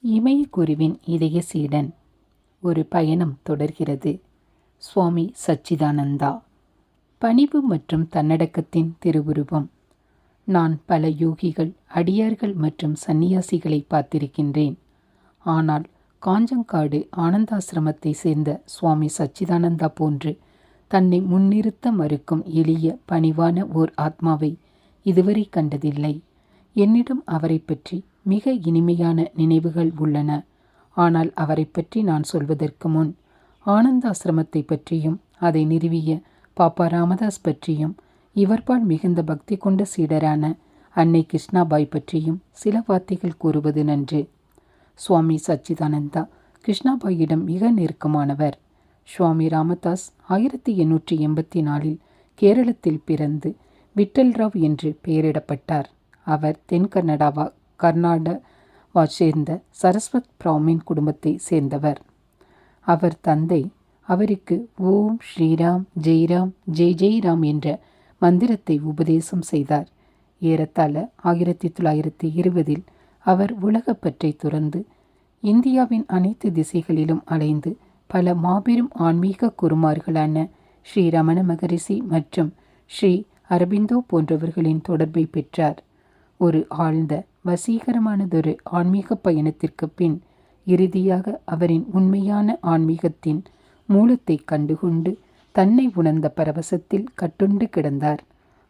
இமயக்குருவின் இதய சீடன். ஒரு பயணம் தொடர்கிறது. சுவாமி சச்சிதானந்தா. பணிவு மற்றும் தன்னடக்கத்தின் திருவுருவம். நான் பல யோகிகள், அடியார்கள் மற்றும் சந்நியாசிகளை பார்த்திருக்கின்றேன். ஆனால் காஞ்சங்காடு ஆனந்தாசிரமத்தை சேர்ந்த சுவாமி சச்சிதானந்தா போன்று தன்னை முன்னிறுத்த மறுக்கும் எளிய பணிவான ஓர் ஆத்மாவை இதுவரை கண்டதில்லை. என்னிடம் அவரை பற்றி மிக இனிமையான நினைவுகள் உள்ளன. ஆனால் அவரை பற்றி நான் சொல்வதற்கு முன் ஆனந்தாசிரமத்தை பற்றியும் அதை நிறுவிய பாப்பா ராமதாஸ் பற்றியும் இவர்பால் மிகுந்த பக்தி கொண்ட சீடரான அன்னை கிருஷ்ணாபாய் பற்றியும் சில வார்த்தைகள் கூறுவது நன்று. சுவாமி சச்சிதானந்தா கிருஷ்ணாபாயிடம் மிக நெருக்கமானவர். சுவாமி ராமதாஸ் 1884 கேரளத்தில் பிறந்து விட்டல்ராவ் என்று பெயரிடப்பட்டார். அவர் தென் கர்நாடகாவை சேர்ந்த சரஸ்வத் பிராமின் குடும்பத்தை சேர்ந்தவர். அவர் தந்தை அவருக்கு ஓம் ஸ்ரீராம் ஜெய்ராம் ஜெய் ஜெய்ராம் என்ற மந்திரத்தை உபதேசம் செய்தார். ஏறத்தாழ 1920 அவர் உலகப்பற்றை துறந்து இந்தியாவின் அனைத்து திசைகளிலும் அலைந்து பல மாபெரும் ஆன்மீக குருமார்களான ஸ்ரீ ரமண மகரிஷி மற்றும் ஸ்ரீ அரபிந்தோ போன்றவர்களின் தொடர்பை பெற்றார். ஒரு ஆழ்ந்த வசீகரமானதொரு ஆன்மீக பயணத்திற்கு பின் இறுதியாக அவரின் உண்மையான ஆன்மீகத்தின் மூலத்தை கண்டுகொண்டு தன்னை உணர்ந்த பரவசத்தில் கட்டுண்டு கிடந்தார்.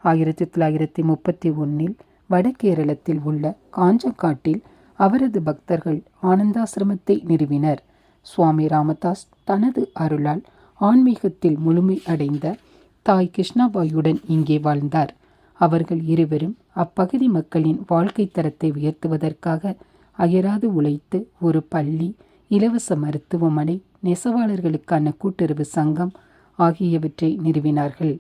1931 வடகேரளத்தில் உள்ள காஞ்சங்காட்டில் அவரது பக்தர்கள் ஆனந்தாசிரமத்தை நிறுவினர். சுவாமி ராமதாஸ் தனது அருளால் ஆன்மீகத்தில் முழுமை அடைந்த தாய் கிருஷ்ணாபாயுடன் இங்கே வாழ்ந்தார். அவர்கள் இருவரும் அப்பகுதி மக்களின் வாழ்க்கை தரத்தை உயர்த்துவதற்காக அயராது உழைத்து ஒரு பள்ளி, இலவச மருத்துவமனை, நெசவாளர்களுக்கான கூட்டுறவு சங்கம் ஆகியவற்றை நிறுவினார்கள்.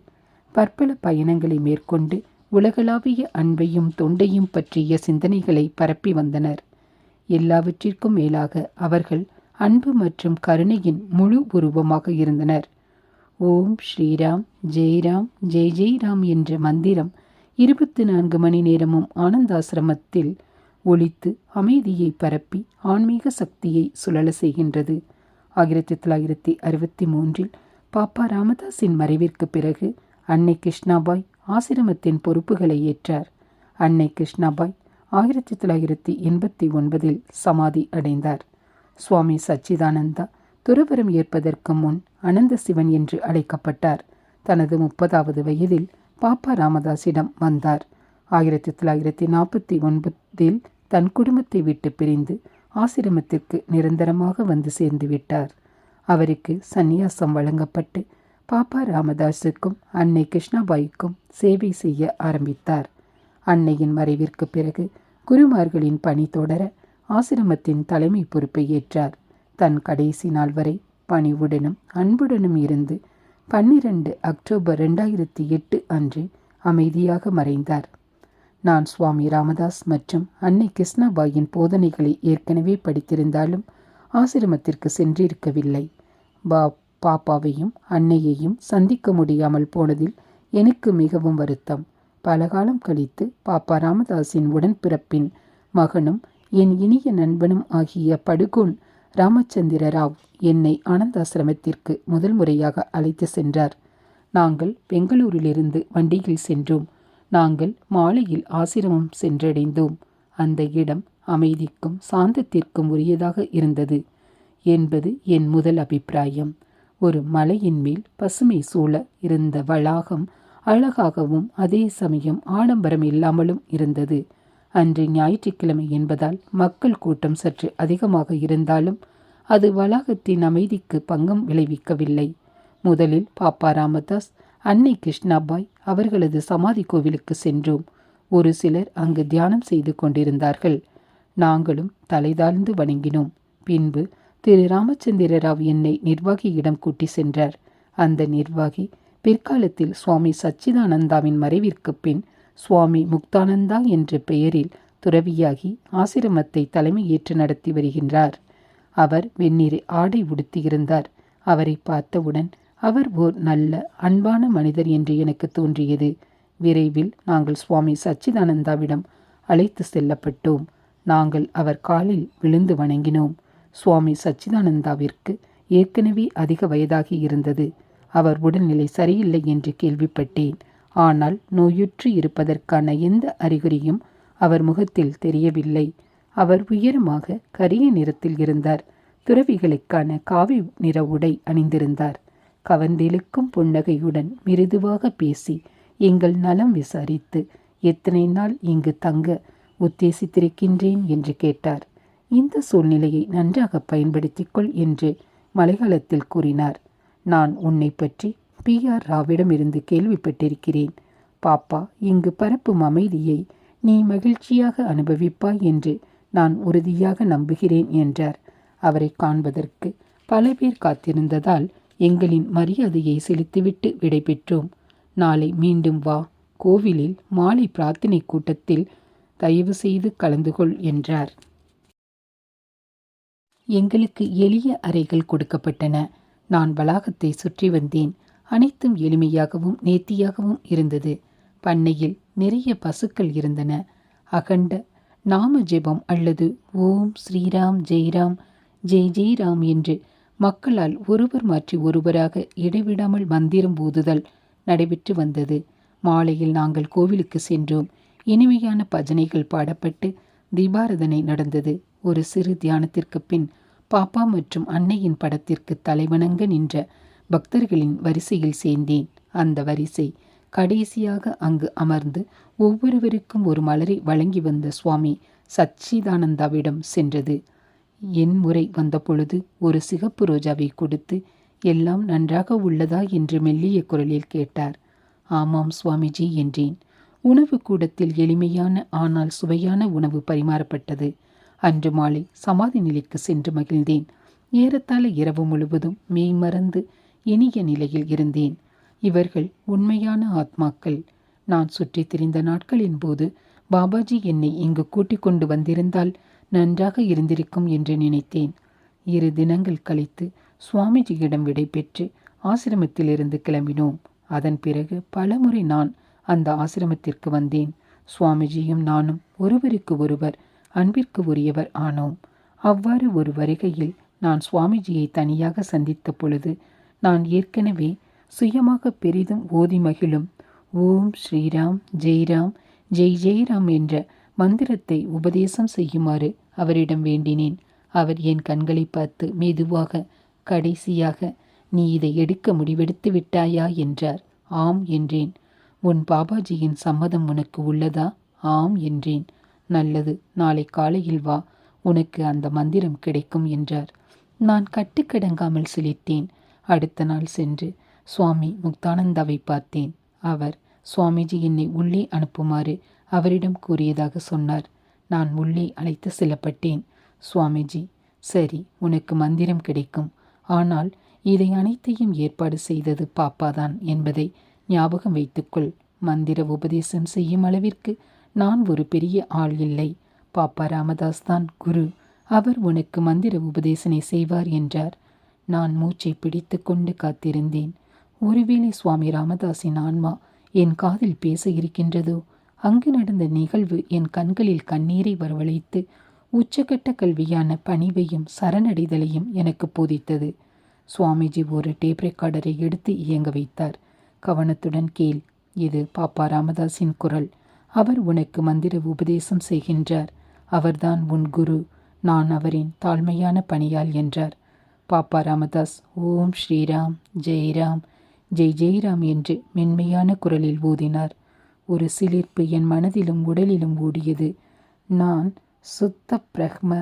பற்பல பயணங்களை மேற்கொண்டு உலகளாவிய அன்பையும் தொண்டையும் பற்றிய சிந்தனைகளை பரப்பி வந்தனர். எல்லாவற்றிற்கும் மேலாக அவர்கள் அன்பு மற்றும் கருணையின் முழு உருவமாக இருந்தனர். ஓம் ஸ்ரீராம் ஜெய்ராம் ஜெய் ஜெய்ராம் என்ற மந்திரம் 24 மணி நேரமும் ஆனந்தாசிரமத்தில் ஒலித்து அமைதியை பரப்பி ஆன்மீக சக்தியை சுழல செய்கின்றது. 1963 பாப்பா ராமதாஸின் மறைவிற்கு பிறகு அன்னை கிருஷ்ணாபாய் ஆசிரமத்தின் பொறுப்புகளை ஏற்றார். அன்னை கிருஷ்ணாபாய் 1989 சமாதி அடைந்தார். சுவாமி சச்சிதானந்தா துறவரம் ஏற்பதற்கு முன் அனந்த சிவன் என்று அழைக்கப்பட்டார். தனது 30வது வயதில் பாப்பா ராமதாஸிடம் வந்தார். 1949 தன் குடும்பத்தை விட்டு பிரிந்து ஆசிரமத்திற்கு நிரந்தரமாக வந்து சேர்ந்து விட்டார். அவருக்கு சந்நியாசம் வழங்கப்பட்டு பாப்பா ராமதாஸுக்கும் அன்னை கிருஷ்ணாபாய்க்கும் சேவை செய்ய ஆரம்பித்தார். அன்னையின் மறைவிற்கு பிறகு குருமார்களின் பணி தொடர ஆசிரமத்தின் தலைமை பொறுப்பை ஏற்றார். தன் கடைசி நாள் வரை பணிவுடனும் அன்புடனும் இருந்து 12 அக்டோபர் 2008 அன்று அமைதியாக மறைந்தார். நான் சுவாமி ராமதாஸ் மற்றும் அன்னை கிருஷ்ணாபாயின் போதனைகளை ஏற்கனவே படித்திருந்தாலும் ஆசிரமத்திற்கு சென்றிருக்கவில்லை. பாப்பாவையும் அன்னையையும் சந்திக்க முடியாமல் போனதில் எனக்கு மிகவும் வருத்தம். பல காலம் கழித்து பாப்பா ராமதாஸின் உடன்பிறப்பின் மகனும் என் இனிய நண்பனும் ஆகிய படுகோன் ராமச்சந்திர ராவ் என்னை ஆனந்தாசிரமத்திற்கு முதல் முறையாக அழைத்து சென்றார். நாங்கள் பெங்களூரிலிருந்து வண்டியில் சென்றோம். நாங்கள் மாலையில் ஆசிரமம் சென்றடைந்தோம். அந்த இடம் அமைதிக்கும் சாந்தத்திற்கும் உரியதாக இருந்தது என்பது என் முதல் அபிப்பிராயம். ஒரு மலையின் மேல் பசுமை சூழ இருந்த வளாகம் அழகாகவும் அதே சமயம் ஆடம்பரம் இல்லாமலும் இருந்தது. அன்று ஞாயிற்றுக்கிழமை என்பதால் மக்கள் கூட்டம் சற்று அதிகமாக இருந்தாலும் அது வளாகத்தின் அமைதிக்கு பங்கம் விளைவிக்கவில்லை. முதலில் பாப்பா ராமதாஸ், அன்னை கிருஷ்ணாபாய் அவர்களது சமாதி கோவிலுக்கு சென்றோம். ஒரு சிலர் அங்கு தியானம் செய்து கொண்டிருந்தார்கள். நாங்களும் தலைதாழ்ந்து வணங்கினோம். பின்பு திரு ராமச்சந்திர ராவ் என்னை நிர்வாகியிடம் கூட்டி சென்றார். அந்த நிர்வாகி பிற்காலத்தில் சுவாமி சச்சிதானந்தாவின் மறைவிற்கு பின் சுவாமி முக்தானந்தா என்ற பெயரில் துறவியாகி ஆசிரமத்தை தலைமை ஏற்று நடத்தி வருகின்றார். அவர் வெண்ணிற ஆடை உடுத்தியிருந்தார். அவரை பார்த்தவுடன் அவர் ஓர் நல்ல அன்பான மனிதர் என்று எனக்கு தோன்றியது. விரைவில் நாங்கள் சுவாமி சச்சிதானந்தாவிடம் அழைத்து செல்லப்பட்டோம். நாங்கள் அவர் காலில் விழுந்து வணங்கினோம். சுவாமி சச்சிதானந்தாவிற்கு ஏற்கனவே அதிக வயதாகி இருந்தது. அவர் உடல்நிலை சரியில்லை என்று கேள்விப்பட்டேன். ஆனால் நோயுற்று இருப்பதற்கான எந்த அறிகுறியும் அவர் முகத்தில் தெரியவில்லை. அவர் உயரமாக கரிய நிறத்தில் இருந்தார். துறவிகளுக்கான காவி நிற உடை அணிந்திருந்தார். கவர்ந்திழுக்கும் புன்னகையுடன் மிருதுவாக பேசி எங்கள் நலம் விசாரித்து எத்தனை நாள் இங்கு தங்க உத்தேசித்திருக்கின்றேன் என்று கேட்டார். இந்த சூழ்நிலையை நன்றாக பயன்படுத்திக்கொள் என்று மலையாளத்தில் கூறினார். நான் உன்னை பற்றி PR ராவிடமிருந்து கேள்விப்பட்டிருக்கிறேன். பாப்பா இங்கு பரப்பும் அமைதியை நீ மகிழ்ச்சியாக அனுபவிப்பாய் என்று நான் உறுதியாக நம்புகிறேன் என்றார். அவரை காண்பதற்கு பல பேர் காத்திருந்ததால் எங்களின் மரியாதையை செலுத்திவிட்டு விடைபெற்றோம். நாளை மீண்டும் வா, கோவிலில் மாலை பிரார்த்தனை கூட்டத்தில் தயவு செய்து கலந்து கொள் என்றார். எங்களுக்கு எளிய அறைகள் கொடுக்கப்பட்டன. நான் வளாகத்தை சுற்றி வந்தேன். அனைத்தும் எளிமையாகவும் நேர்த்தியாகவும் இருந்தது. பண்ணையில் நிறைய பசுக்கள் இருந்தன. அகண்ட நாம ஜெபம் அல்லது ஓம் ஸ்ரீராம் ஜெய்ராம் ஜெய் ஜெய்ராம் என்று மக்களால் ஒருவர் மாற்றி ஒருவராக இடைவிடாமல் மந்திரம் ஊதுதல் நடைபெற்று வந்தது. மாலையில் நாங்கள் கோவிலுக்கு சென்றோம். இனிமையான பஜனைகள் பாடப்பட்டு தீபாரதனை நடந்தது. ஒரு சிறு தியானத்திற்கு பின் பாப்பா மற்றும் அன்னையின் படத்திற்கு தலைவணங்க நின்ற பக்தர்களின் வரிசையில் சேர்ந்தேன். அந்த வரிசை கடைசியாக அங்கு அமர்ந்து ஒவ்வொருவருக்கும் ஒரு மலரை வழங்கி வந்த சுவாமி சச்சிதானந்தாவிடம் சென்றது. என் முறை வந்தபொழுது ஒரு சிகப்பு ரோஜாவை கொடுத்து எல்லாம் நன்றாக உள்ளதா என்று மெல்லிய குரலில் கேட்டார். ஆமாம் சுவாமிஜி என்றேன். உணவு கூடத்தில் எளிமையான ஆனால் சுவையான உணவு பரிமாறப்பட்டது. அன்று மாலை சமாதி நிலைக்கு சென்று மகிழ்ந்தேன். ஏறத்தாழ இரவு முழுவதும் மெய்மறந்து இனிய நிலையில் இருந்தேன். இவர்கள் உண்மையான ஆத்மாக்கள். நான் சுற்றி திரிந்த நாட்களின் போது பாபாஜி என்னை இங்கு கூட்டிக் கொண்டு வந்திருந்தால் நன்றாக இருந்திருக்கும் என்று நினைத்தேன். 2 தினங்கள் கழித்து சுவாமிஜியிடம் விடை பெற்று ஆசிரமத்திலிருந்து கிளம்பினோம். அதன் பிறகு பலமுறை நான் அந்த ஆசிரமத்திற்கு வந்தேன். சுவாமிஜியும் நானும் ஒருவருக்கு ஒருவர் அன்பிற்கு உரியவர் ஆனோம். அவ்வாறு ஒரு வருகையில் நான் சுவாமிஜியை தனியாக சந்தித்த பொழுது நான் ஏற்கனவே சுயமாக பெரிதும் ஓதி மகிழும் ஓம் ஸ்ரீராம் ஜெய்ராம் ஜெய் ஜெய்ராம் என்ற மந்திரத்தை உபதேசம் செய்யுமாறு அவரிடம் வேண்டினேன். அவர் என் கண்களை பார்த்து மெதுவாக கடைசியாக நீ இதை எடுக்க முடிவெடுத்து விட்டாயா என்றார். ஆம் என்றேன். உன் பாபாஜியின் சம்மதம் உனக்கு உள்ளதா? ஆம் என்றேன். நல்லது, நாளை காலையில் வா, உனக்கு அந்த மந்திரம் கிடைக்கும் என்றார். நான் கட்டுக்கடங்காமல் சிலிர்த்தேன். அடுத்த நாள் சென்று சுவாமி முக்தானந்தாவை பார்த்தேன். அவர் சுவாமிஜி என்னை உள்ளே அனுப்புமாறு அவரிடம் கூறியதாக சொன்னார். நான் உள்ளே அழைத்து செல்லப்பட்டேன். சுவாமிஜி, சரி, உனக்கு மந்திரம் கிடைக்கும். ஆனால் இதை அனைத்தையும் ஏற்பாடு செய்தது பாப்பாதான் என்பதை ஞாபகம் வைத்துக்கொள். மந்திர உபதேசம் செய்யும் அளவிற்கு நான் ஒரு பெரிய ஆள் இல்லை. பாப்பா ராமதாஸ் தான் குரு. அவர் உனக்கு மந்திர உபதேசனை செய்வார் என்றார். நான் மூச்சை பிடித்து கொண்டு காத்திருந்தேன். ஒருவேளை சுவாமி ராமதாஸின் ஆன்மா என் காதில் பேச இருக்கின்றதோ? அங்கு நடந்த நிகழ்வு என் கண்களில் கண்ணீரை வரவழைத்து உச்சகட்ட கல்வியான பணிவையும் சரணடைதலையும் எனக்கு போதித்தது. சுவாமிஜி ஒரு டேப் ரெக்கார்டரை எடுத்து இயங்க வைத்தார். கவனத்துடன் கேள், இது பாப்பா ராமதாஸின் குரல். அவர் உனக்கு மந்திர உபதேசம் செய்கின்றார். அவர்தான் உன் குரு. நான் அவரின் தாழ்மையான பணியாள் என்றார். பாப்பா ராமதாஸ் ஓம் ஸ்ரீராம் ஜெய்ராம் ஜெய் ஜெய்ராம் என்று மென்மையான குரலில் ஊதினார். ஒரு சிலிர்ப்பு என் மனதிலும் உடலிலும் ஓடியது. நான் சுத்த பிரஹ்ம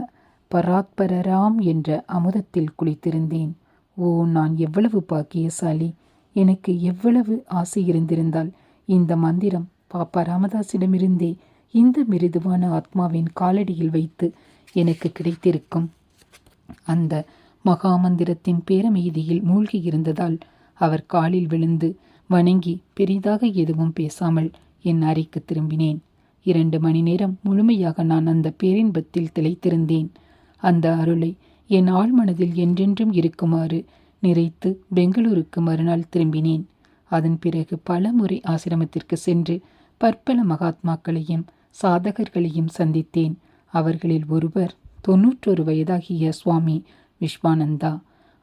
பராத்பரராம் என்ற அமுதத்தில் குளித்திருந்தேன். ஓ, நான் எவ்வளவு பாக்கியசாலி! எனக்கு எவ்வளவு ஆசை இருந்திருந்தால் இந்த மந்திரம் பாப்பா ராமதாஸிடமிருந்தே இந்த மிருதுவான ஆத்மாவின் காலடியில் வைத்து எனக்கு கிடைத்திருக்கும். அந்த மகாமந்திரத்தின் பேரமீதியில் மூழ்கி இருந்ததால் அவர் காலில் விழுந்து வணங்கி பெரிதாக எதுவும் பேசாமல் என் அறைக்கு திரும்பினேன். 2 மணி நேரம் முழுமையாக நான் அந்த பேரின்பத்தில் திளைத்திருந்தேன். அந்த அருளை என் ஆழ்மனதில் என்றென்றும் இருக்குமாறு நிறைத்து பெங்களூருக்கு மறுநாள் திரும்பினேன். அதன் பிறகு பல முறை ஆசிரமத்திற்கு சென்று பற்பல மகாத்மாக்களையும் சாதகர்களையும் சந்தித்தேன். அவர்களில் ஒருவர் 91 வயதாகிய சுவாமி விஸ்வானந்தா.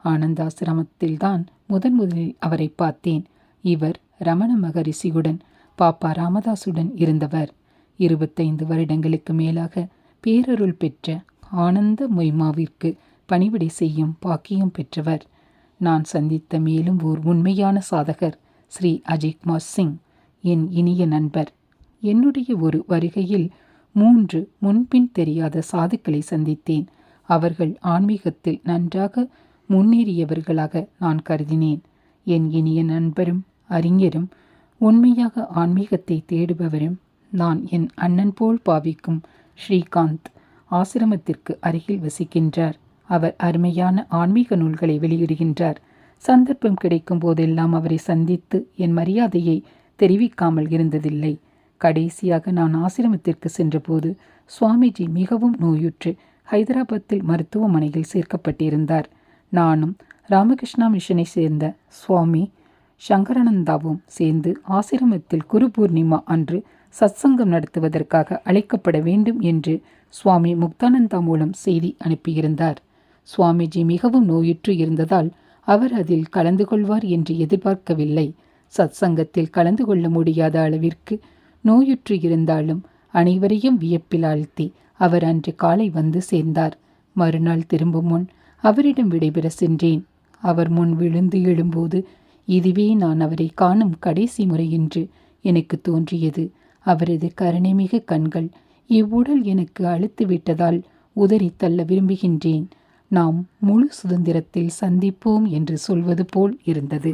ஆனந்தாசிரமத்தில்தான் முதலில் அவரை பார்த்தேன். இவர் ரமண மகரிஷியுடன் பாப்பா ராமதாசுடன் இருந்தவர். 25 வருடங்களுக்கு மேலாக பேரருள் பெற்ற ஆனந்த மொய்மாவிற்கு பணிவிடை செய்யும் பாக்கியம் பெற்றவர். நான் சந்தித்த மேலும் ஓர் உண்மையான சாதகர் ஸ்ரீ அஜய்குமார் சிங், என் இனிய நண்பர். என்னுடைய ஒரு வருகையில் 3 முன்பின் தெரியாத சாதுக்களை சந்தித்தேன். அவர்கள் ஆன்மீகத்தில் நன்றாக முன்னேறியவர்களாக நான் கருதினேன். என் இனிய நண்பரும் அறிஞரும் உண்மையாக ஆன்மீகத்தை தேடுபவரும் நான் என் அண்ணன் போல் பாவிக்கும் ஸ்ரீகாந்த் ஆசிரமத்திற்கு அருகில் வசிக்கின்றார். அவர் அருமையான ஆன்மீக நூல்களை வெளியிடுகின்றார். சந்தர்ப்பம் கிடைக்கும் போதெல்லாம் அவரை சந்தித்து என் மரியாதையை தெரிவிக்காமல் இருந்ததில்லை. கடைசியாக நான் ஆசிரமத்திற்கு சென்றபோது சுவாமிஜி மிகவும் நோயுற்று ஹைதராபாத்தில் மருத்துவமனையில் சேர்க்கப்பட்டிருந்தார். நானும் ராமகிருஷ்ணா மிஷனை சேர்ந்த சுவாமி சங்கரானந்தாவும் சேர்ந்து ஆசிரமத்தில் குரு பூர்ணிமா அன்று சத்சங்கம் நடத்துவதற்காக அழைக்கப்பட வேண்டும் என்று சுவாமி முக்தானந்தா மூலம் செய்தி அனுப்பியிருந்தார். சுவாமிஜி மிகவும் நோயுற்று இருந்ததால் அவர் அதில் கலந்து கொள்வார் என்று எதிர்பார்க்கவில்லை. சத்சங்கத்தில் கலந்து கொள்ள முடியாத அளவிற்கு நோயுற்று இருந்தாலும் அனைவரையும் வியப்பில் ஆழ்த்தி அவர் அன்று காலை வந்து சேர்ந்தார். மறுநாள் திரும்பும் முன் அவரிடம் விடைபெற சென்றேன். அவர் முன் விழுந்து எழும்போது இதுவே நான் அவரை காணும் கடைசி முறை என்று எனக்கு தோன்றியது. அவரது கருணைமிகு கண்கள் இவ்வுடல் எனக்கு அழுத்து விட்டதால் உதறி தள்ள விரும்புகின்றேன். நாம் முழு சுதந்திரத்தில் சந்திப்போம் என்று சொல்வது போல் இருந்தது.